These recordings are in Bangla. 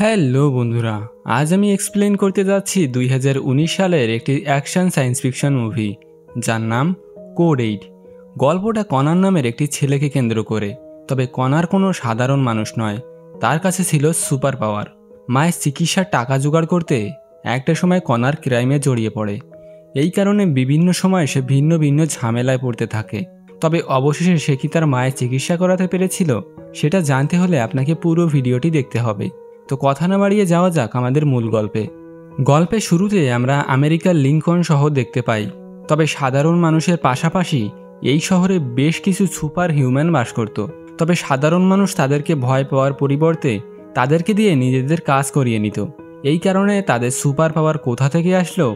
হ্যালো বন্ধুরা, আজ আমি এক্সপ্লেন করতে যাচ্ছি 2019 সালের একটি অ্যাকশন সায়েন্স ফিকশন মুভি যার নাম কোড 8। গল্পটা কনার নামের একটি ছেলেকে কেন্দ্র করে। তবে কনার কোনো সাধারণ মানুষ নয়, তার কাছে ছিল সুপার পাওয়ার। মায়ের চিকিৎসার টাকা জোগাড় করতে একটা সময় কনার ক্রাইমে জড়িয়ে পড়ে। এই কারণে বিভিন্ন সময় সে ভিন্ন ভিন্ন ঝামেলায় পড়তে থাকে। তবে অবশেষে সে কি তার মায়ের চিকিৎসা করাতে পেরেছিল, সেটা জানতে হলে আপনাকে পুরো ভিডিওটি দেখতে হবে। তো কথা না বাড়িয়ে যাওয়া যাক আমাদের মূল গল্পে। গল্পের শুরুতে আমরা আমেরিকার লিঙ্কন শহর দেখতে পাই। তবে সাধারণ মানুষের পাশাপাশি এই শহরে বেশ কিছু সুপার হিউম্যান বাস করত। তবে সাধারণ মানুষ তাদেরকে ভয় পাওয়ার পরিবর্তে তাদেরকে দিয়ে নিজেদের কাজ করিয়ে নিত। এই কারণে তাদের সুপার পাওয়ার কোথা থেকে আসলো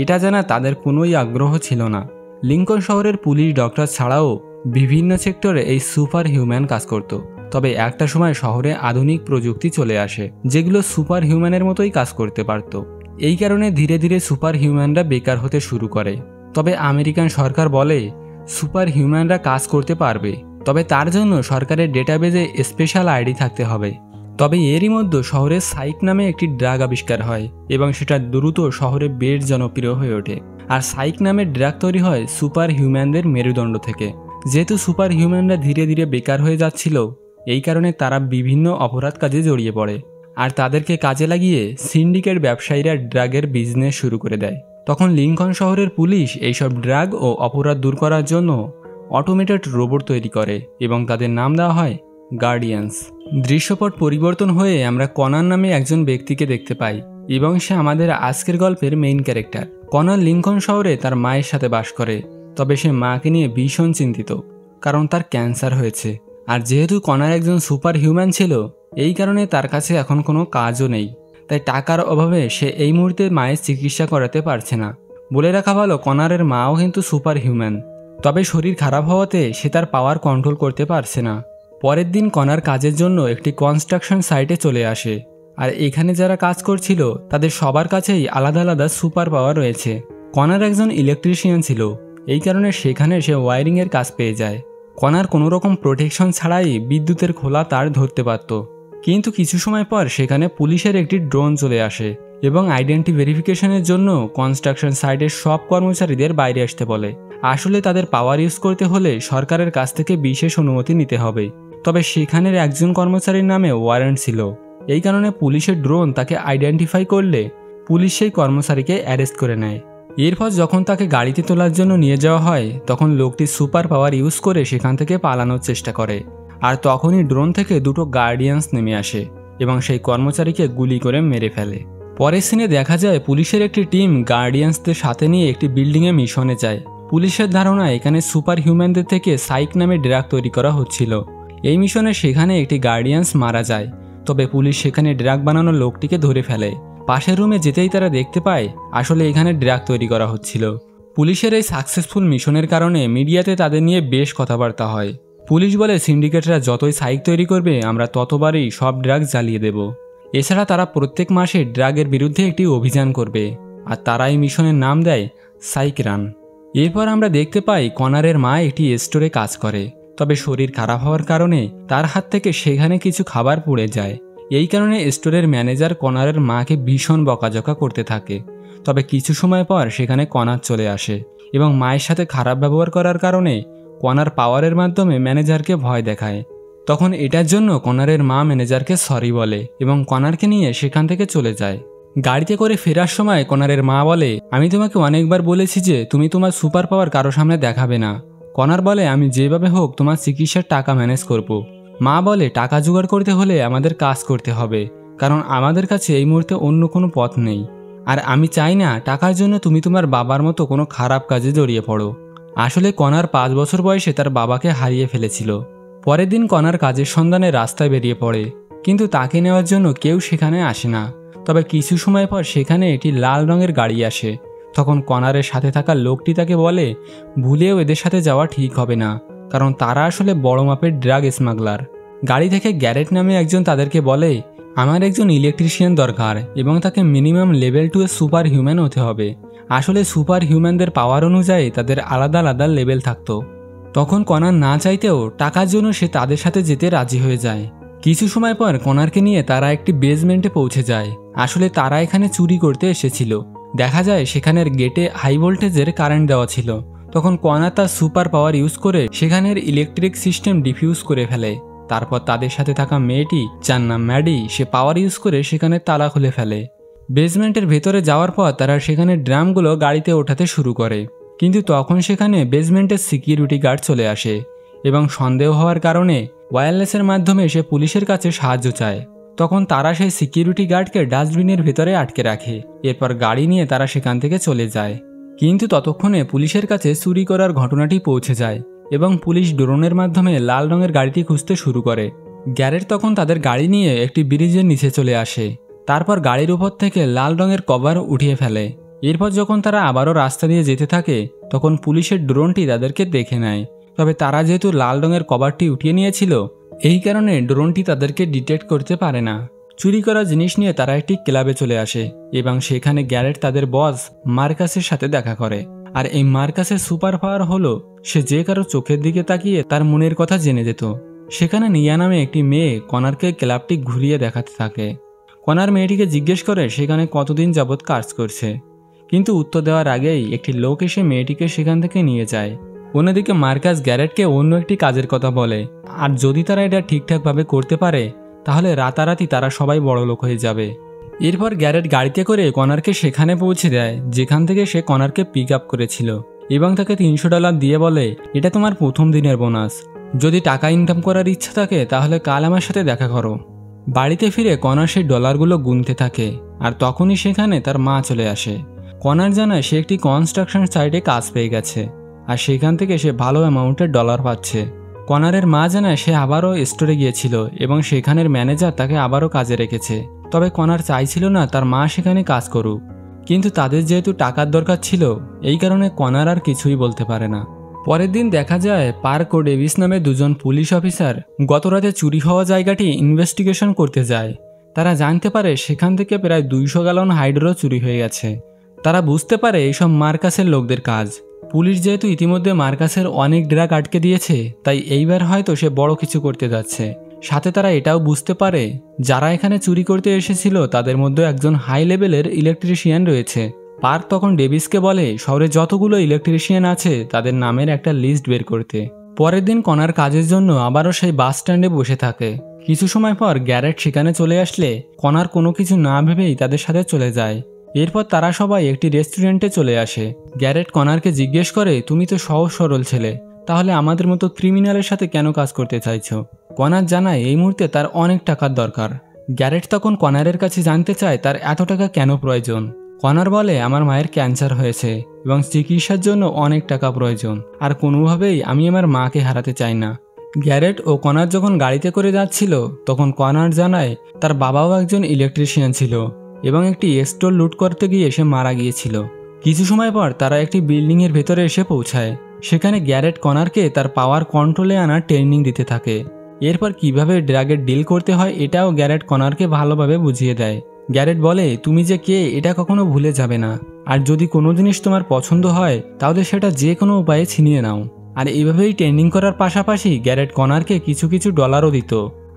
এটা জানা তাদের কোনোই আগ্রহ ছিল না। লিঙ্কন শহরের পুলিশ ডক্টর ছাড়াও বিভিন্ন সেক্টরে এই সুপার হিউম্যান কাজ করত। তবে একটা সময় শহরে আধুনিক প্রযুক্তি চলে আসে যেগুলো সুপার হিউম্যানের মতোই কাজ করতে পারত। এই কারণে ধীরে ধীরে সুপার হিউম্যানরা বেকার হতে শুরু করে। তবে আমেরিকান সরকার বলে সুপার হিউম্যানরা কাজ করতে পারবে, তবে তার জন্য সরকারের ডেটাবেজে স্পেশাল আইডি থাকতে হবে। তবে এরই মধ্যে শহরে সাইক নামে একটি ড্রাগ আবিষ্কার হয় এবং সেটা দ্রুত শহরে বেশ জনপ্রিয় হয়ে ওঠে। আর সাইক নামের ড্রাগ তৈরি হয় সুপার হিউম্যানদের মেরুদণ্ড থেকে। যেহেতু সুপার হিউম্যানরা ধীরে ধীরে বেকার হয়ে যাচ্ছিল, এই কারণে তারা বিভিন্ন অপরাধ কাজে জড়িয়ে পড়ে। আর তাদেরকে কাজে লাগিয়ে সিন্ডিকেট ব্যবসায়ীরা ড্রাগের বিজনেস শুরু করে দেয়। তখন লিঙ্কন শহরের পুলিশ এইসব ড্রাগ ও অপরাধ দূর করার জন্য অটোমেটেড রোবট তৈরি করে এবং তাদের নাম দেওয়া হয় গার্ডিয়ানস। দৃশ্যপট পরিবর্তন হয়ে আমরা কনার নামে একজন ব্যক্তিকে দেখতে পাই এবং সে আমাদের আজকের গল্পের মেইন ক্যারেক্টার। কনার লিঙ্কন শহরে তার মায়ের সাথে বাস করে। তবে সে মাকে নিয়ে ভীষণ চিন্তিত, কারণ তার ক্যান্সার হয়েছে। আর যেহেতু কনার একজন সুপার হিউম্যান ছিল, এই কারণে তার কাছে এখন কোনো কাজও নেই। তাই টাকার অভাবে সে এই মুহূর্তে মায়ের চিকিৎসা করাতে পারছে না। বলে রাখা ভালো, কনারের মাও কিন্তু সুপার হিউম্যান। তবে শরীর খারাপ হওয়াতে সে তার পাওয়ার কন্ট্রোল করতে পারছে না। পরের দিন কনার কাজের জন্য একটি কনস্ট্রাকশন সাইটে চলে আসে। আর এখানে যারা কাজ করছিল তাদের সবার কাছেই আলাদা আলাদা সুপার পাওয়ার রয়েছে। কনার একজন ইলেকট্রিশিয়ান ছিল, এই কারণে সেখানে সে ওয়ারিংয়ের কাজ পেয়ে যায়। কনার কোনো রকম প্রোটেকশন ছাড়াই বিদ্যুতের খোলা তার ধরতে পারত। কিন্তু কিছু সময় পর সেখানে পুলিশের একটি ড্রোন চলে আসে এবং আইডেন্টি ভেরিফিকেশনের জন্য কনস্ট্রাকশন সাইটের সব কর্মচারীদের বাইরে আসতে বলে। আসলে তাদের পাওয়ার ইউজ করতে হলে সরকারের কাছ থেকে বিশেষ অনুমতি নিতে হবে। তবে সেখানের একজন কর্মচারীর নামে ওয়ারেন্ট ছিল। এই কারণে পুলিশের ড্রোন তাকে আইডেন্টিফাই করলে পুলিশ সেই কর্মচারীকে অ্যারেস্ট করে নেয়। এরপর যখন তাকে গাড়িতে তোলার জন্য নিয়ে যাওয়া হয়, তখন লোকটি সুপার পাওয়ার ইউজ করে সেখান থেকে পালানোর চেষ্টা করে। আর তখনই ড্রোন থেকে দুটো গার্ডিয়ানস নেমে আসে এবং সেই কর্মচারীকে গুলি করে মেরে ফেলে। পরের সিনে দেখা যায় পুলিশের একটি টিম গার্ডিয়ানসদের সাথে নিয়ে একটি বিল্ডিংয়ে মিশনে যায়। পুলিশের ধারণা এখানে সুপার হিউম্যানদের থেকে সাইক নামে ড্রাগ তৈরি করা হচ্ছিল। এই মিশনে সেখানে একটি গার্ডিয়ানস মারা যায়। তবে পুলিশ সেখানে ড্রাগ বানানোর লোকটিকে ধরে ফেলে। পাশের রুমে যেতেই তারা দেখতে পায় আসলে এখানে ড্রাগ তৈরি করা হচ্ছিল। পুলিশের এই সাকসেসফুল মিশনের কারণে মিডিয়াতে তাদের নিয়ে বেশ কথাবার্তা হয়। পুলিশ বলে সিন্ডিকেটরা যতই সাইক তৈরি করবে আমরা ততবারই সব ড্রাগ জ্বালিয়ে দেব। এছাড়া তারা প্রত্যেক মাসে ড্রাগের বিরুদ্ধে একটি অভিযান করবে। আর তারা এই মিশনের নাম দেয় সাইক রান। এরপর আমরা দেখতে পাই কনারের মা একটি স্টোরে কাজ করে। তবে শরীর খারাপ হওয়ার কারণে তার হাত থেকে সেখানে কিছু খাবার পুড়ে যায়। এই কারণে স্টোরের ম্যানেজার কনারের মাকে ভীষণ বকাঝকা করতে থাকে। তবে কিছু সময় পর সেখানে কনার চলে আসে এবং মায়ের সাথে খারাপ ব্যবহার করার কারণে কনার পাওয়ারের মাধ্যমে ম্যানেজারকে ভয় দেখায়। তখন এটার জন্য কনারের মা ম্যানেজারকে সরি বলে এবং কনারকে নিয়ে সেখান থেকে চলে যায়। গাড়িতে করে ফেরার সময় কনারের মা বলে, আমি তোমাকে অনেকবার বলেছি যে তুমি তোমার সুপার পাওয়ার কারো সামনে দেখাবে না। কনার বলে, আমি যেভাবে হোক তোমার চিকিৎসার টাকা ম্যানেজ করব। মা বলে, টাকা জোগাড় করতে হলে আমাদের কাজ করতে হবে, কারণ আমাদের কাছে এই মুহূর্তে অন্য কোনো পথ নেই। আর আমি চাই না টাকার জন্য তুমি তোমার বাবার মতো কোনো খারাপ কাজে জড়িয়ে পড়ো। আসলে কনার 5 বছর বয়সে তার বাবাকে হারিয়ে ফেলেছিল। পরের দিন কনার কাজের সন্ধানে রাস্তায় বেরিয়ে পড়ে, কিন্তু তাকে নেওয়ার জন্য কেউ সেখানে আসে না। তবে কিছু সময় পর সেখানে একটি লাল রঙের গাড়ি আসে। তখন কনারের সাথে থাকা লোকটি তাকে বলে, ভুলেও এদের সাথে যাওয়া ঠিক হবে না, কারণ তারা আসলে বড় মাপের ড্রাগ স্মাগলার। গাড়ি থেকে গ্যারেট নামে একজন তাদেরকে বলে, আমার একজন ইলেকট্রিশিয়ান দরকার এবং তাকে মিনিমাম লেভেল 2 এর সুপার হিউম্যান হতে হবে। আসলে সুপার হিউম্যানদের পাওয়ার অনুযায়ী তাদের আলাদা আলাদা লেভেল থাকতো। তখন কনার না চাইতেও টাকার জন্য সে তাদের সাথে যেতে রাজি হয়ে যায়। কিছু সময় পর কনারকে নিয়ে তারা একটি বেসমেন্টে পৌঁছে যায়। আসলে তারা এখানে চুরি করতে এসেছিল। দেখা যায় সেখানের গেটে হাই ভোল্টেজের কারেন্ট দেওয়া ছিল। তখন কনার তার সুপার পাওয়ার ইউজ করে সেখানের ইলেকট্রিক সিস্টেম ডিফিউজ করে ফেলে। তারপর তাদের সাথে থাকা মেয়েটি, যার নাম ম্যাডি, সে পাওয়ার ইউজ করে সেখানে তালা খুলে ফেলে। বেসমেন্টের ভেতরে যাওয়ার পর তারা সেখানে ড্রামগুলো গাড়িতে ওঠাতে শুরু করে, কিন্তু তখন সেখানে বেসমেন্টের সিকিউরিটি গার্ড চলে আসে এবং সন্দেহ হওয়ার কারণে ওয়্যারলেসের মাধ্যমে সে পুলিশের কাছে সাহায্য চায়। তখন তারা সেই সিকিউরিটি গার্ডকে ডাস্টবিনের ভেতরে আটকে রাখে। এরপর গাড়ি নিয়ে তারা সেখান থেকে চলে যায়। কিন্তু ততক্ষণে পুলিশের কাছে চুরি করার ঘটনাটি পৌঁছে যায় এবং পুলিশ ড্রোনের মাধ্যমে লাল রঙের গাড়িটি খুঁজতে শুরু করে। গ্যারেট তখন তাদের গাড়ি নিয়ে একটি ব্রিজের নিচে চলে আসে। তারপর গাড়ির উপর থেকে লাল রঙের কভার উঠিয়ে ফেলে। এরপর যখন তারা আবারও রাস্তা দিয়ে যেতে থাকে তখন পুলিশের ড্রোনটি তাদেরকে দেখে নেয়। তবে তারা যেহেতু লাল রঙের কভারটি উঠিয়ে নিয়েছিল, এই কারণে ড্রোনটি তাদেরকে ডিটেক্ট করতে পারে না। চুরি করা জিনিস নিয়ে তারা একটি ক্লাবে চলে আসে এবং সেখানে গ্যারেট তাদের বস মার্কাসের সাথে দেখা করে। আর এই মার্কাসের সুপার পাওয়ার হলো সে যে কারো চোখের দিকে তাকিয়ে তার মনের কথা জেনে যেত। সেখানে নিয়া নামে একটি মেয়ে কনারকে ক্লাবটি ঘুরিয়ে দেখাতে থাকে। কনার মেয়েটিকে জিজ্ঞেস করে সেখানে কতদিন যাবৎ কাজ করছে, কিন্তু উত্তর দেওয়ার আগেই একটি লোক এসে মেয়েটিকে সেখান থেকে নিয়ে যায়। অন্যদিকে মার্কাস গ্যারেটকে অন্য একটি কাজের কথা বলে, আর যদি তারা এটা ঠিকঠাকভাবে করতে পারে তাহলে রাতারাতি তারা সবাই বড়লোক হয়ে যাবে। এরপর গ্যারেট গাড়িতে করে কনারকে সেখানে পৌঁছে দেয় যেখান থেকে সে কনারকে পিক আপ করেছিল এবং তাকে $300 দিয়ে বলে, এটা তোমার প্রথম দিনের বোনাস। যদি টাকা ইনকাম করার ইচ্ছা থাকে তাহলে কাল আমার সাথে দেখা করো। বাড়িতে ফিরে কনার সেই ডলারগুলো গুনতে থাকে, আর তখনই সেখানে তার মা চলে আসে। কনার জানায় সে একটি কনস্ট্রাকশন সাইটে কাজ পেয়ে গেছে আর সেখান থেকে সে ভালো অ্যামাউন্টের ডলার পাচ্ছে। কনারের মা জানায় সে আবারও স্টোরে গিয়েছিল এবং সেখানের ম্যানেজার তাকে আবারও কাজে রেখেছে। তবে কনার চাইছিল না তার মা সেখানে কাজ করুক, কিন্তু তাদের যেহেতু টাকার দরকার ছিল এই কারণে কনার আর কিছুই বলতে পারে না। পরের দিন দেখা যায় পার্ক ও ডেভিস নামে দুজন পুলিশ অফিসার গতরাতে চুরি হওয়া জায়গাটি ইনভেস্টিগেশন করতে যায়। তারা জানতে পারে সেখান থেকে প্রায় 200 গ্যালন হাইড্রো চুরি হয়ে গেছে। তারা বুঝতে পারে এইসব মার্কাসের লোকদের কাজ। পুলিশ যেহেতু ইতিমধ্যে মার্কাসের অনেক ড্রাগ আটকে দিয়েছে, তাই এইবার হয়তো সে বড় কিছু করতে যাচ্ছে। সাথে তারা এটাও বুঝতে পারে যারা এখানে চুরি করতে এসেছিল তাদের মধ্যে একজন হাই লেভেলের ইলেকট্রিশিয়ান রয়েছে। পার্ক তখন ডেভিসকে বলে শহরে যতগুলো ইলেকট্রিশিয়ান আছে তাদের নামের একটা লিস্ট বের করতে। পরের দিন কনার কাজের জন্য আবারও সেই বাস স্ট্যান্ডে বসে থাকে। কিছু সময় পর গ্যারেট সেখানে চলে আসলে কনার কোনো কিছু না ভেবেই তাদের সাথে চলে যায়। এরপর তারা সবাই একটি রেস্টুরেন্টে চলে আসে। গ্যারেট কনারকে জিজ্ঞেস করে, তুমি তো সহজ সরল ছেলে, তাহলে আমাদের মতো ক্রিমিনালের সাথে কেন কাজ করতে চাইছো? কনার জানায় এই মুহূর্তে তার অনেক টাকার দরকার। গ্যারেট তখন কনারের কাছে জানতে চায় তার এত টাকা কেন প্রয়োজন। কনার বলে, আমার মায়ের ক্যান্সার হয়েছে এবং চিকিৎসার জন্য অনেক টাকা প্রয়োজন, আর কোনোভাবেই আমি আমার মাকে হারাতে চাই না। গ্যারেট ও কনার যখন গাড়িতে করে যাচ্ছিল তখন কনার জানায় তার বাবাও একজন ইলেকট্রিশিয়ান ছিল এবং একটি স্টোর লুট করতে গিয়ে সে মারা গিয়েছিল। কিছু সময় পর তারা একটি বিল্ডিংয়ের ভেতরে এসে পৌঁছায়। সেখানে গ্যারেট কনারকে তার পাওয়ার কন্ট্রোলে আনার ট্রেনিং দিতে থাকে। এরপর কিভাবে ড্রাগের ডিল করতে হয় এটাও গ্যারেট কনারকে ভালোভাবে বুঝিয়ে দেয়। গ্যারেট বলে, তুমি যে কে এটা কখনো ভুলে যাবে না, আর যদি কোনো জিনিস তোমার পছন্দ হয় তাহলে সেটা যে কোনো উপায়ে ছিনিয়ে নাও। আর এইভাবেই ট্রেনিং করার পাশাপাশি গ্যারেট কনারকে কিছু কিছু ডলারও দিত,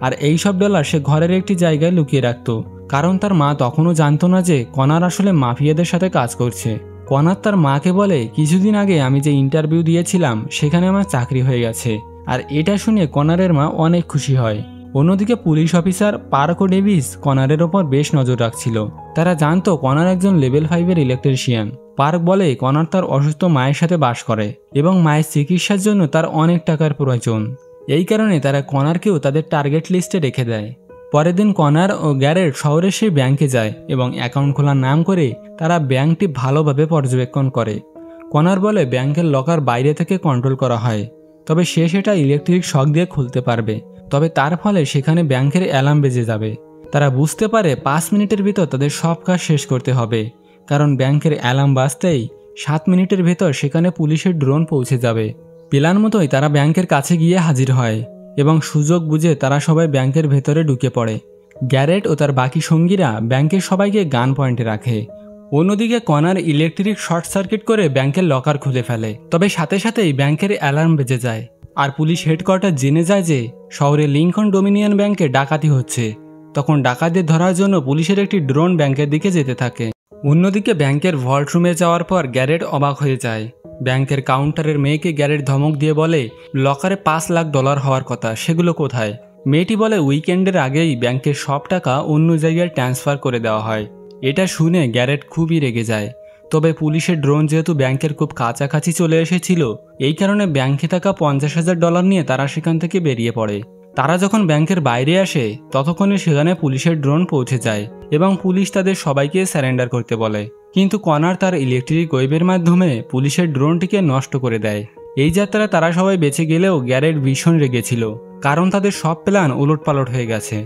আর এই সব ডলার সে ঘরের একটি জায়গায় লুকিয়ে রাখত, কারণ তার মা তখনও জানতো না যে কনার আসলে মাফিয়াদের সাথে কাজ করছে। কনার তার মাকে বলে, কিছুদিন আগে আমি যে ইন্টারভিউ দিয়েছিলাম সেখানে আমার চাকরি হয়ে গেছে। আর এটা শুনে কনারের মা অনেক খুশি হয়। অন্যদিকে পুলিশ অফিসার পার্ক ও ডেভিস কনারের ওপর বেশ নজর রাখছিল। তারা জানতো কনার একজন লেভেল 5-এর ইলেকট্রিশিয়ান। পার্ক বলে কনার তার অসুস্থ মায়ের সাথে বাস করে এবং মায়ের চিকিৎসার জন্য তার অনেক টাকার প্রয়োজন। এই কারণে তারা কনারকেও তাদের টার্গেট লিস্টে রেখে দেয়। পরের দিন কনার ও গ্যারেট শহরের সেই ব্যাংকে যায় এবং অ্যাকাউন্ট খোলার নাম করে তারা ব্যাংকটি ভালোভাবে পর্যবেক্ষণ করে। কনার বলে ব্যাংকের লকার বাইরে থেকে কন্ট্রোল করা হয়, তবে সে সেটা ইলেকট্রিক শক দিয়ে খুলতে পারবে, তবে তার ফলে সেখানে ব্যাংকের অ্যালার্ম বেজে যাবে। তারা বুঝতে পারে 5 মিনিটের ভিতর তাদের সব কাজ শেষ করতে হবে, কারণ ব্যাংকের অ্যালার্ম বাজতেই 7 মিনিটের ভেতর সেখানে পুলিশের ড্রোন পৌঁছে যাবে। প্ল্যান মতোই তারা ব্যাংকের কাছে গিয়ে হাজির হয় এবং সুযোগ বুঝে তারা সবাই ব্যাংকের ভেতরে ঢুকে পড়ে। গ্যারেট ও তার বাকি সঙ্গীরা ব্যাংকের সবাইকে গান পয়েন্টে রাখে। অন্যদিকে কনার ইলেকট্রিক শর্ট সার্কিট করে ব্যাংকের লকার খুলে ফেলে, তবে সাথে সাথেই ব্যাংকের অ্যালার্ম বেজে যায়। আর পুলিশ হেডকোয়ার্টার জেনে যায় যে শহরে লিঙ্কন ডোমিনিয়ন ব্যাংকে ডাকাতি হচ্ছে। তখন ডাকাতদের ধরার জন্য পুলিশের একটি ড্রোন ব্যাংকের দিকে যেতে থাকে। অন্যদিকে ব্যাংকের ভল্ট রুমে যাওয়ার পর গ্যারেট অবাক হয়ে যায়। ব্যাংকের কাউন্টারের মেয়েকে গ্যারেট ধমক দিয়ে বলে লকারে $5 লাখ হওয়ার কথা, সেগুলো কোথায়? মেয়েটি বলে উইকেন্ডের আগেই ব্যাংকের সব টাকা অন্য জায়গায় ট্রান্সফার করে দেওয়া হয়। এটা শুনে গ্যারেট খুবই রেগে যায়। তবে পুলিশের ড্রোন যেহেতু ব্যাংকের খুব কাছাকাছি চলে এসেছিল, এই কারণে ব্যাংকে থাকা $50,000 নিয়ে তারা সেখান থেকে বেরিয়ে পড়ে। তারা যখন ব্যাংকের বাইরে আসে ততক্ষণে সেখানে পুলিশের ড্রোন পৌঁছে যায় এবং পুলিশ তাদের সবাইকে স্যারেন্ডার করতে বলে। কিন্তু কনার তার ইলেকট্রিক ওয়েভের মাধ্যমে পুলিশের ড্রোনটিকে নষ্ট করে দেয়। এই যাত্রায় তারা সবাই বেঁচে গেলেও গ্যারেট ভীষণ রেগেছিল, কারণ তাদের সব প্ল্যান উলটপালট হয়ে গেছে।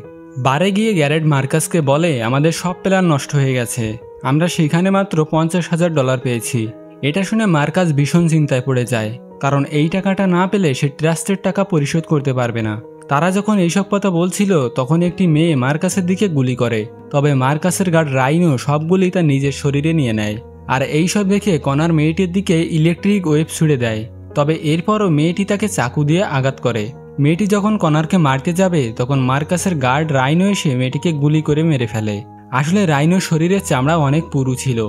বারে গিয়ে গ্যারেট মার্কাসকে বলে আমাদের সব প্ল্যান নষ্ট হয়ে গেছে, আমরা সেখানে মাত্র $50,000 পেয়েছি। এটা শুনে মার্কাস ভীষণ চিন্তায় পড়ে যায়, কারণ এই টাকাটা না পেলে সে ট্রাস্টের টাকা পরিশোধ করতে পারবে না। তারা যখন এইসব কথা বলছিল তখন একটি মেয়ে মার্কাসের দিকে গুলি করে, তবে মার্কাসের গার্ড রাইনো সবগুলি তার নিজের শরীরে নিয়ে নেয়। আর এইসব দেখে কনার মেয়েটির দিকে ইলেকট্রিক ওয়েভ ছুড়ে দেয়, তবে এরপরও মেয়েটি তাকে চাকু দিয়ে আঘাত করে। মেয়েটি যখন কনারকে মারতে যাবে তখন মার্কাসের গার্ড রাইনো এসে মেয়েটিকে গুলি করে মেরে ফেলে। আসলে রাইনোর শরীরের চামড়া অনেক পুরু ছিল,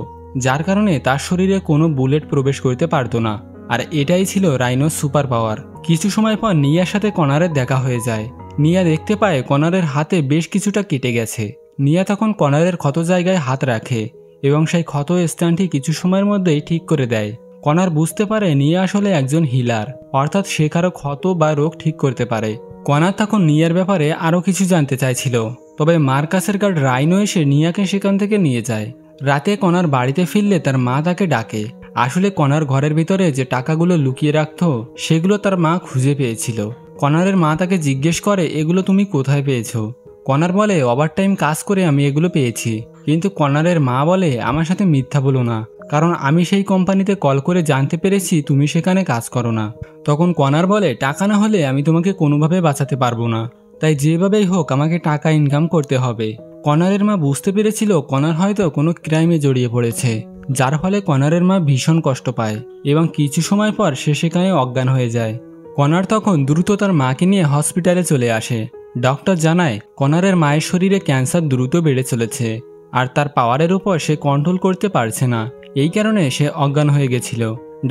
যার কারণে তার শরীরে কোনো বুলেট প্রবেশ করতে পারত না। আর এটাই ছিল রাইনোর সুপার পাওয়ার। কিছু সময় পর নিয়ার সাথে কনারের দেখা হয়ে যায়। নিয়া দেখতে পায় কনারের হাতে বেশ কিছুটা কেটে গেছে। নিয়া তখন কনারের ক্ষত জায়গায় হাত রাখে এবং সেই ক্ষত স্থানটি কিছু সময়ের মধ্যেই ঠিক করে দেয়। কনার বুঝতে পারে নিয়া আসলে একজন হিলার, অর্থাৎ সে কারো ক্ষত বা রোগ ঠিক করতে পারে। কনার তখন নিয়ার ব্যাপারে আরও কিছু জানতে চাইছিল, তবে মার্কাসের গার্ড রাইনো এসে নিয়াকে সেখান থেকে নিয়ে যায়। রাতে কনার বাড়িতে ফিরলে তার মা তাকে ডাকে। আসলে কনার ঘরের ভিতরে যে টাকাগুলো লুকিয়ে রাখত সেগুলো তার মা খুঁজে পেয়েছিল। কনারের মা তাকে জিজ্ঞেস করে এগুলো তুমি কোথায় পেয়েছো? কনার বলে ওভারটাইম কাজ করে আমি এগুলো পেয়েছি। কিন্তু কনারের মা বলে আমার সাথে মিথ্যা বলো না, কারণ আমি সেই কোম্পানিতে কল করে জানতে পেরেছি তুমি সেখানে কাজ করো না। তখন কনার বলে টাকা না হলে আমি তোমাকে কোনোভাবে বাঁচাতে পারবো না, তাই যেভাবেই হোক আমাকে টাকা ইনকাম করতে হবে। কনারের মা বুঝতে পেরেছিল কনার হয়তো কোনো ক্রাইমে জড়িয়ে পড়েছে, যার ফলে কনারের মা ভীষণ কষ্ট পায় এবং কিছু সময় পর সে সেখানে অজ্ঞান হয়ে যায়। কনার তখন দ্রুত তার মাকে নিয়ে হসপিটালে চলে আসে। ডক্টর জানায় কনারের মায়ের শরীরে ক্যান্সার দ্রুত বেড়ে চলেছে আর তার পাওয়ারের উপর সে কন্ট্রোল করতে পারছে না, এই কারণে সে অজ্ঞান হয়ে গেছিল।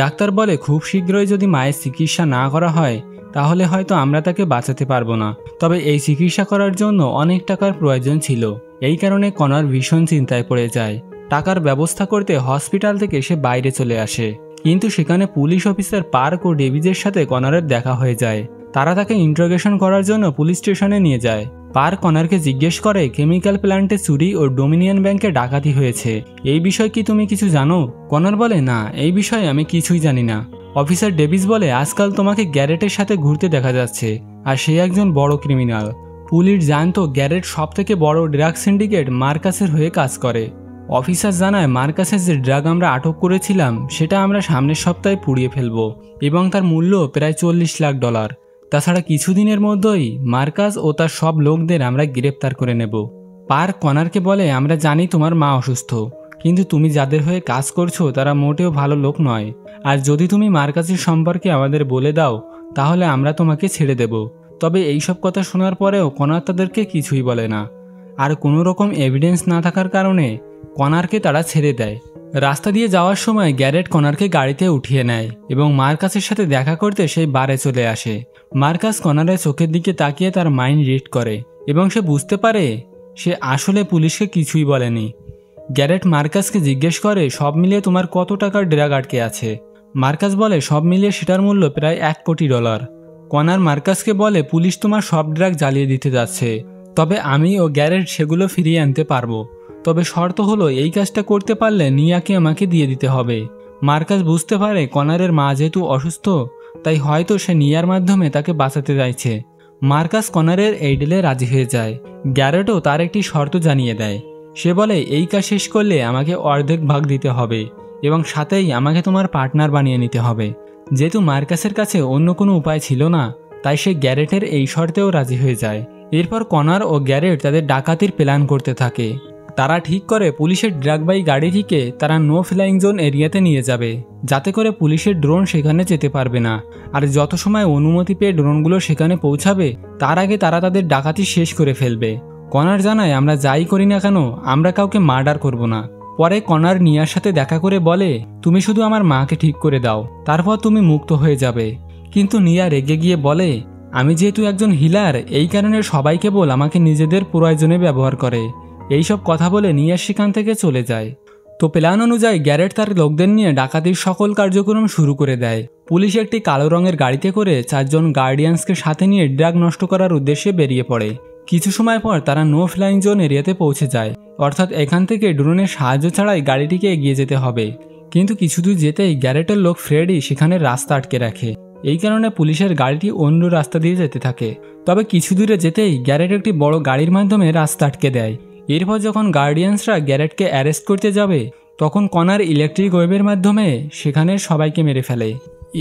ডাক্তার বলে খুব শীঘ্রই যদি মায়ের চিকিৎসা না করা হয় তাহলে হয়তো আমরা তাকে বাঁচাতে পারবো না। তবে এই চিকিৎসা করার জন্য অনেক টাকার প্রয়োজন ছিল, এই কারণে কনার ভীষণ চিন্তায় পড়ে যায়। টাকার ব্যবস্থা করতে হসপিটাল থেকে সে বাইরে চলে আসে, কিন্তু সেখানে পুলিশ অফিসার পার্ক ও ডেভিজের সাথে কনারের দেখা হয়ে যায়। তারা তাকে ইন্টারোগেশন করার জন্য পুলিশ স্টেশনে নিয়ে যায়। পার্ক কনারকে জিজ্ঞেস করে কেমিক্যাল প্ল্যান্টে চুরি ও ডোমিনিয়ন ব্যাংকে ডাকাতি হয়েছে, এই বিষয়ে কি তুমি কিছু জানো? কনার বলে না, এই বিষয়ে আমি কিছুই জানি না। অফিসার ডেভিস বলে আজকাল তোমাকে গ্যারেটের সাথে ঘুরতে দেখা যাচ্ছে, আর সে একজন বড় ক্রিমিনাল। পুলিশ জানতো গ্যারেট সব থেকে বড় ড্রাগ সিন্ডিকেট মার্কাসের হয়ে কাজ করে। অফিসার জানায় মার্কাসের যে ড্রাগ আমরা আটক করেছিলাম সেটা আমরা সামনের সপ্তাহে পুড়িয়ে ফেলবো এবং তার মূল্য প্রায় $40 লাখ। তাছাড়া কিছুদিনের মধ্যেই মার্কাস ও তার সব লোকদের আমরা গ্রেপ্তার করে নেব। পার্ক কনারকে বলে আমরা জানি তোমার মা অসুস্থ, কিন্তু তুমি যাদের হয়ে কাজ করছো তারা মোটেও ভালো লোক নয়, আর যদি তুমি মার্কাসের সম্পর্কে আমাদের বলে দাও তাহলে আমরা তোমাকে ছেড়ে দেব। তবে এইসব কথা শোনার পরেও কনার তাদেরকে কিছুই বলে না, আর কোনো রকম এভিডেন্স না থাকার কারণে কনারকে তারা ছেড়ে দেয়। রাস্তা দিয়ে যাওয়ার সময় গ্যারেট কনারকে গাড়িতে উঠিয়ে নেয় এবং মার্কাসের সাথে দেখা করতে সেই বারে চলে আসে। মার্কাস কনারের চোখের দিকে তাকিয়ে তার মাইন্ড রিড করে এবং সে বুঝতে পারে সে আসলে পুলিশকে কিছুই বলেনি। গ্যারেট মার্কাসকে জিজ্ঞেস করে সব মিলিয়ে তোমার কত টাকার ড্রাগ আটকে আছে? মার্কাস বলে সব মিলিয়ে সেটার মূল্য প্রায় $1 কোটি। কনার মার্কাসকে বলে পুলিশ তোমার সব ড্রাগ জ্বালিয়ে দিতে যাচ্ছে, তবে আমি ও গ্যারেট সেগুলো ফিরিয়ে আনতে পারবো, তবে শর্ত হলো এই কাজটা করতে পারলে নিয়াকে আমাকে দিয়ে দিতে হবে। মার্কাস বুঝতে পারে কনারের মা যেহেতু অসুস্থ তাই হয়তো সে নিয়ার মাধ্যমে তাকে বাঁচাতে চাইছে। মার্কাস কনারের এই ডিলে রাজি হয়ে যায়। গ্যারেটও তার একটি শর্ত জানিয়ে দেয়। সে বলে এই কাজ শেষ করলে আমাকে অর্ধেক ভাগ দিতে হবে এবং সাথেই আমাকে তোমার পার্টনার বানিয়ে নিতে হবে। যেহেতু মার্কাসের কাছে অন্য কোনো উপায় ছিল না তাই সে গ্যারেটের এই শর্তেও রাজি হয়ে যায়। এরপর কনার ও গ্যারেট তাদের ডাকাতির প্ল্যান করতে থাকে। তারা ঠিক করে পুলিশের ড্রাগবাই গাড়িটিকে তারা নো ফ্লাইং জোন এরিয়াতে নিয়ে যাবে, যাতে করে পুলিশের ড্রোন সেখানে যেতে পারবে না। আর যত সময় অনুমতি পেয়ে ড্রোনগুলো সেখানে পৌঁছাবে তার আগে তারা তাদের ডাকাতি শেষ করে ফেলবে। কনার জানায়, আমরা যাই করি না কেন আমরা কাউকে মার্ডার করব না। পরে কনার নিয়ার সাথে দেখা করে বলে, তুমি শুধু আমার মাকে ঠিক করে দাও, তারপর তুমি মুক্ত হয়ে যাবে। কিন্তু নিয়া রেগে গিয়ে বলে, আমি যেহেতু একজন হিলার, এই কারণে সবাই কেবল আমাকে নিজেদের প্রয়োজনে ব্যবহার করে। এইসব কথা বলে নিয়া সেখান থেকে চলে যায়। তো প্ল্যান অনুযায়ী গ্যারেট তার লোকদের নিয়ে ডাকাতির সকল কার্যক্রম শুরু করে দেয়। পুলিশ একটি কালো রঙের গাড়িতে করে 4 জন গার্ডিয়ানসকে সাথে নিয়ে ড্রাগ নষ্ট করার উদ্দেশ্যে বেরিয়ে পড়ে। কিছু সময় পর তারা নো ফ্লাইং জোন এরিয়াতে পৌঁছে যায়, অর্থাৎ এখান থেকে ড্রোনের সাহায্য ছাড়াই গাড়িটিকে এগিয়ে যেতে হবে। কিন্তু কিছু দূর যেতেই গ্যারেটের লোক ফ্রেডি সেখানে রাস্তা আটকে রাখে। এই কারণে পুলিশের গাড়িটি অন্য রাস্তা দিয়ে যেতে থাকে। তবে কিছু দূরে যেতেই গ্যারেট একটি বড় গাড়ির মাধ্যমে রাস্তা আটকে দেয়। এরপর যখন গার্ডিয়ানসরা গ্যারেটকে অ্যারেস্ট করতে যাবে তখন কনার ইলেকট্রিক ওয়েভের মাধ্যমে সেখানে সবাইকে মেরে ফেলে।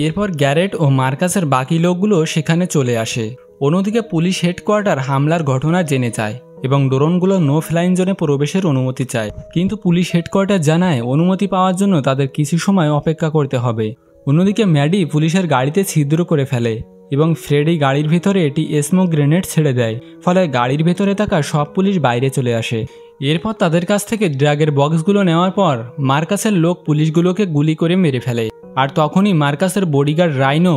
এরপর গ্যারেট ও মার্কাসের বাকি লোকগুলো সেখানে চলে আসে। অন্যদিকে পুলিশ হেডকোয়ার্টার হামলার ঘটনা জেনে যায় এবং ড্রোনগুলো নো ফ্লাইং জোনে প্রবেশের অনুমতি চায়। কিন্তু পুলিশ হেডকোয়ার্টার জানায় অনুমতি পাওয়ার জন্য তাদের কিছু সময় অপেক্ষা করতে হবে। অন্যদিকে ম্যাডি পুলিশের গাড়িতে ছিদ্র করে ফেলে এবং ফ্রেডি গাড়ির ভেতরে একটি স্মোক গ্রেনেড ছেড়ে দেয়, ফলে গাড়ির ভেতরে থাকা সব পুলিশ বাইরে চলে আসে। এরপর তাদের কাছ থেকে ড্রাগের বক্সগুলো নেওয়ার পর মার্কাসের লোক পুলিশগুলোকে গুলি করে মেরে ফেলে। আর তখনই মার্কাসের বডিগার্ড রাইনো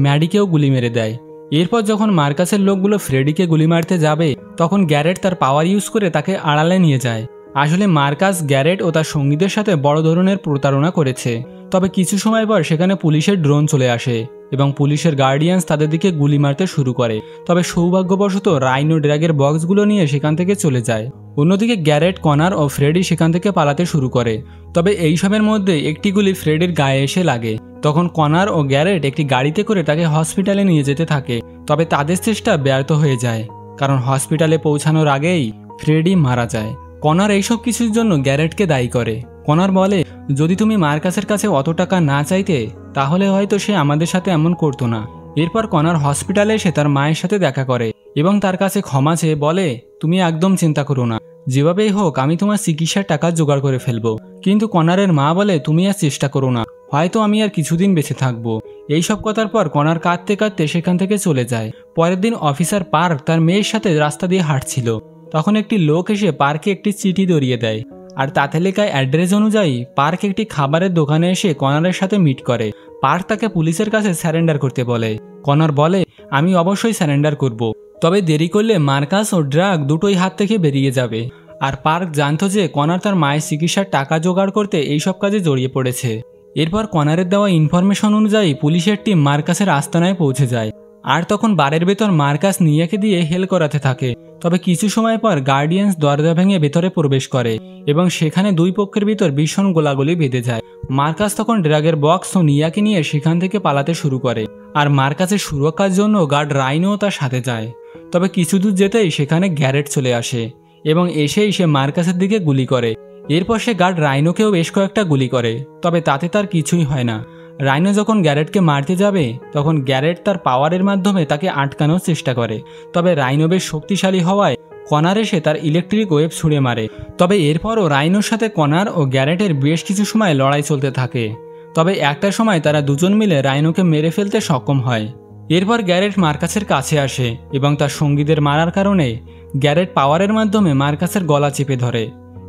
ম্যাডিকেও গুলি মেরে দেয়। এরপর যখন মার্কাসের লোকগুলো ফ্রেডিকে গুলি মারতে যাবে তখন গ্যারেট তার পাওয়ার ইউজ করে তাকে আড়ালে নিয়ে যায়। আসলে মার্কাস গ্যারেট ও তার সঙ্গীদের সাথে বড় ধরনের প্রতারণা করেছে। তবে কিছু সময় পর সেখানে পুলিশের ড্রোন চলে আসে এবং পুলিশের গার্ডিয়ানস তাদের দিকে গুলি মারতে শুরু করে। তবে সৌভাগ্যবশত রাইনো ড্রাগের বক্সগুলো নিয়ে সেখান থেকে চলে যায়। অন্যদিকে গ্যারেট, কনার ও ফ্রেডি সেখান থেকে পালাতে শুরু করে। তবে এইসবের মধ্যে একটি গুলি ফ্রেডির গায়ে এসে লাগে। তখন কনার ও গ্যারেট একটি গাড়িতে করে তাকে হসপিটালে নিয়ে যেতে থাকে। তবে তাদের চেষ্টা ব্যর্থ হয়ে যায়, কারণ হসপিটালে পৌঁছানোর আগেই ফ্রেডি মারা যায়। কনার এইসব কিছুর জন্য গ্যারেটকে দায়ী করে। কনার বলে, যদি তুমি মার্কাসের কাছে অত টাকা না চাইতে তাহলে হয়তো সে আমাদের সাথে এমন করতো না। এরপর কনার হসপিটালে এসে তার মায়ের সাথে দেখা করে এবং তার কাছে ক্ষমা চেয়ে বলে, তুমি একদম চিন্তা করো না, যেভাবেই হোক আমি তোমার চিকিৎসার টাকা জোগাড় করে ফেলবো। কিন্তু কনারের মা বলে, তুমি আর চেষ্টা করো না, হয়তো আমি আর কিছুদিন বেঁচে থাকবো। এইসব কথার পর কনার কাঁদতে কাঁদতে সেখান থেকে চলে যায়। পরের দিন অফিসার পার্ক তার মেয়ের সাথে রাস্তা দিয়ে হাঁটছিল। তখন একটি লোক এসে পার্কে একটি চিঠি ধরিয়ে দেয়, আর তাতে লেখা অ্যাড্রেস অনুযায়ী পার্ক একটি খাবারের দোকানে এসে কনারের সাথে মিট করে। পার্ক তাকে পুলিশের কাছে স্যারেন্ডার করতে বলে। কনার বলে, আমি অবশ্যই স্যারেন্ডার করব, তবে দেরি করলে মার্কাস ও ড্রাগ দুটোই হাত থেকে বেরিয়ে যাবে। আর পার্ক জানতো যে কনার তার মায়ের চিকিৎসার টাকা জোগাড় করতে এইসব কাজে জড়িয়ে পড়েছে। এরপর কনারের দেওয়া ইনফরমেশন অনুযায়ী পুলিশের টিম মার্কাসের আস্তানায় পৌঁছে যায়। আর তখন বারের ভেতর মার্কাস নিয়াকে দিয়ে হেল করাতে থাকে। তবে কিছু সময় পর গার্ডিয়ানস দরজা ভেঙে ভেতরে প্রবেশ করে এবং সেখানে দুই পক্ষের ভিতর ভীষণ গোলাগুলি বেঁধে যায়। মার্কাস তখন ড্রাগের বক্স ও নিয়াকে নিয়ে সেখান থেকে পালাতে শুরু করে। আর মার্কাসের সুরক্ষার জন্য গার্ড রাইনো তার সাথে যায়। তবে কিছু দূর যেতেই সেখানে গ্যারেট চলে আসে এবং এসেই সে মার্কাসের দিকে গুলি করে। এরপর সে গার্ড রাইনোকেও বেশ কয়েকটা গুলি করে, তবে তাতে তার কিছুই হয় না। রাইনো যখন গ্যারেটকে মারতে যাবে তখন গ্যারেট তার পাওয়ারের মাধ্যমে তাকে আটকানোর চেষ্টা করে। তবে রাইনো বেশ শক্তিশালী হওয়ায় কনার এসে তার ইলেকট্রিক ওয়েভ ছুঁড়ে মারে। তবে এরপরও রাইনোর সাথে কনার ও গ্যারেটের বেশ কিছু সময় লড়াই চলতে থাকে। তবে একটা সময় তারা দুজন মিলে রাইনোকে মেরে ফেলতে সক্ষম হয়। এরপর গ্যারেট মার্কাসের কাছে আসে এবং তার সঙ্গীদের মারার কারণে গ্যারেট পাওয়ারের মাধ্যমে মার্কাসের গলা চেপে ধরে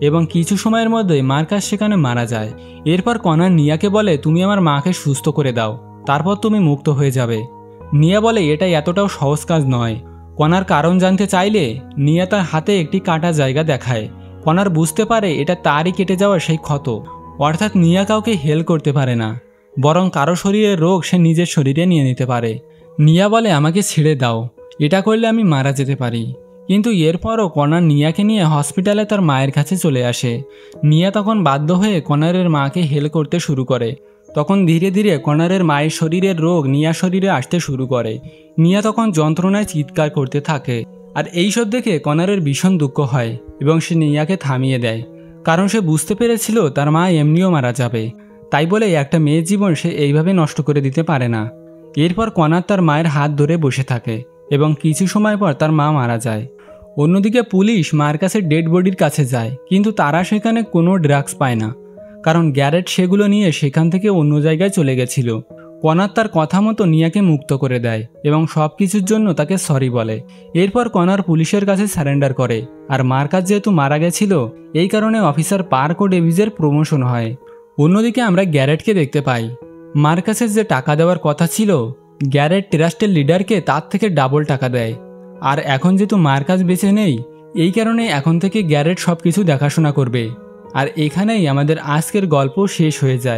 এবং কিছু সময়ের মধ্যেই মার্কাস সেখানে মারা যায়। এরপর কনার নিয়াকে বলে, তুমি আমার মাকে সুস্থ করে দাও, তারপর তুমি মুক্ত হয়ে যাবে। নিয়া বলে, এটা এতটাও সহজ কাজ নয়। কনার কারণ জানতে চাইলে নিয়া তার হাতে একটি কাটা জায়গা দেখায়। কনার বুঝতে পারে এটা তারই কেটে যাওয়া সেই ক্ষত। অর্থাৎ নিয়া কাউকে হেল করতে পারে না, বরং কারো শরীরের রোগ সে নিজের শরীরে নিয়ে নিতে পারে। নিয়া বলে, আমাকে ছেড়ে দাও, এটা করলে আমি মারা যেতে পারি। কিন্তু এরপরও কনার নিয়াকে নিয়ে হসপিটালে তার মায়ের কাছে চলে আসে। নিয়া তখন বাধ্য হয়ে কনারের মাকে হেল করতে শুরু করে। তখন ধীরে ধীরে কনারের মায়ের শরীরের রোগ নিয়া শরীরে আসতে শুরু করে। নিয়া তখন যন্ত্রণায় চিৎকার করতে থাকে। আর এইসব দেখে কনারের ভীষণ দুঃখ হয় এবং সে নিয়াকে থামিয়ে দেয়, কারণ সে বুঝতে পেরেছিল তার মা এমনিও মারা যাবে। তাই বলে একটা মেয়ের জীবন সে এইভাবে নষ্ট করে দিতে পারে না। এরপর কনার তার মায়ের হাত ধরে বসে থাকে এবং কিছু সময় পর তার মা মারা যায়। অন্যদিকে পুলিশ মার্কাসের ডেড বডির কাছে যায়, কিন্তু তারা সেখানে কোনো ড্রাগস পায় না, কারণ গ্যারেট সেগুলো নিয়ে সেখান থেকে অন্য জায়গায় চলে গেছিল। কনার তার কথা মতো নিয়াকে মুক্ত করে দেয় এবং সব কিছুর জন্য তাকে সরি বলে। এরপর কনার পুলিশের কাছে সারেন্ডার করে, আর মার্কাস যেহেতু মারা গেছিল এই কারণে অফিসার পার্ক ও ডেভিসের প্রমোশন হয়। অন্যদিকে আমরা গ্যারেটকে দেখতে পাই। মার্কাসের যে টাকা দেওয়ার কথা ছিল, গ্যারেট ট্রাস্টের লিডারকে তার থেকে ডাবল টাকা দেয়। আর এখন যেহেতু মার্কাস বেঁচে নেই, এই কারণে এখন থেকে গ্যারেট সব কিছু দেখাশোনা করবে। আর এখানেই আমাদের আজকের গল্প শেষ হয়ে যায়।